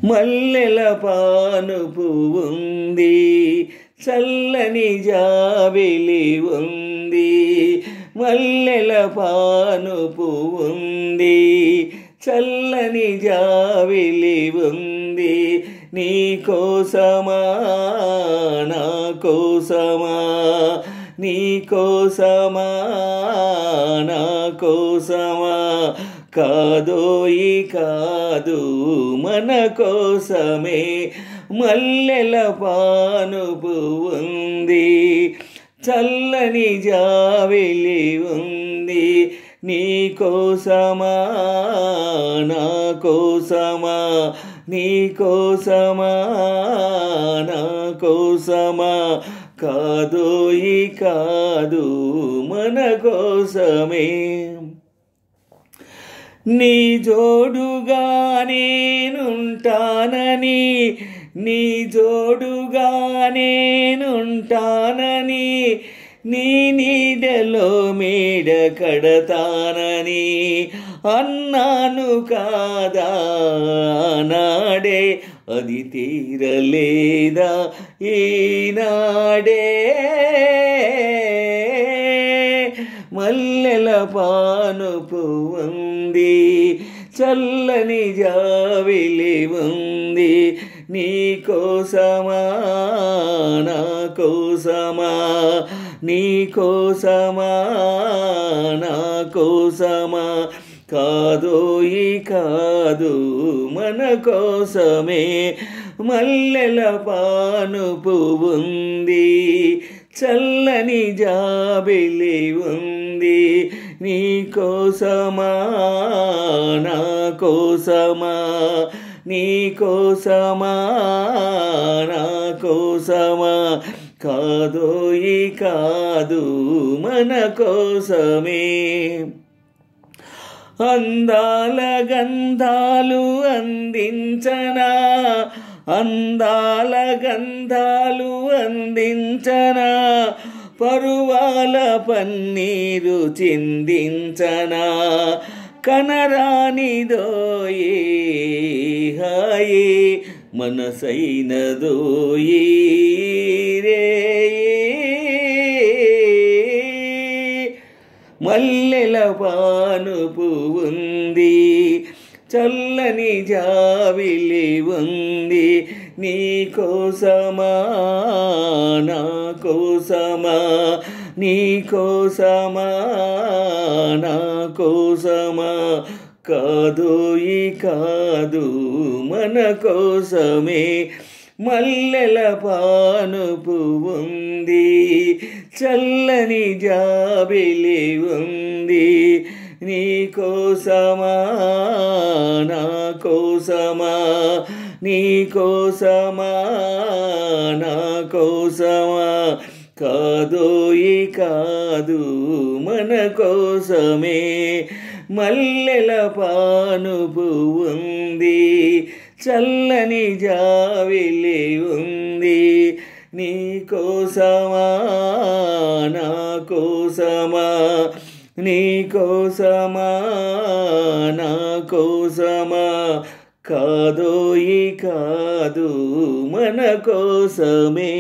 మల్లెల పానుపు ఉంది, చల్లని జాబిలి ఉంది. మల్లెల పానుపు ఉంది, చల్లని జాబిలి ఉంది. నీ కోసమా నా కోసమా, నీ కోసమా నా కోసమా, కాదోయి కాదు మన కోసమే. మల్లెల పానుపు ఉంది, చల్లని జాబిలి ఉంది. నీ కోసమా నా కోసమా, నీ కోసమా నా కోసమా, కాదోయి కాదు మన కోసమే. నీ జోడుగా నేనుంటానని, నీ జోడుగా నేనుంటానని, నీ నీడలో మేడ కడతానని అన్నాను కాదా నాడే, అది తీరలేదా ఈనాడే. మల్లెల పానుపు ఉంది, చల్లని జాబిలి ఉంది. నీ కోసమా నా కోసమా, నీ కోసమా నా కోసమా, కాదోయి కాదు మన కోసమే. మల్లెల పానుపు ఉంది, చల్లని జాబిలి ఉంది. నీ కోసమా నా కోసమా, నీ కోసమా నా కోసమా, కాదోయి కాదు మన కోసమే. అందాల గంధాలు అందించనా, అందాల గంధాలు అందించనా, పరువాల పన్నీరు చిందించనా, కనరానిదోయి హాయి మనసైనదోయి రే. మల్లెల పానుపు ఉంది, చల్లని జాబిలి ఉంది. నీ కోసమా నా కోసమా, నీ కోసమా నా కోసమా, కాదోయి కాదు మన కోసమే. మల్లెల పానుపు ఉంది, చల్లని జాబిలి ఉంది. నీ కోసమా నా కోసమా, నీ కోసమా నా కోసమా, కాదోయి కాదు మన కోసమే. మల్లెల పానుపు ఉంది, చల్లని జాబిలి ఉంది. నీ కోసమా నా కోసమా, నీ కోసమా నా కోసమా, కాదోయి కాదు మన కోసమే.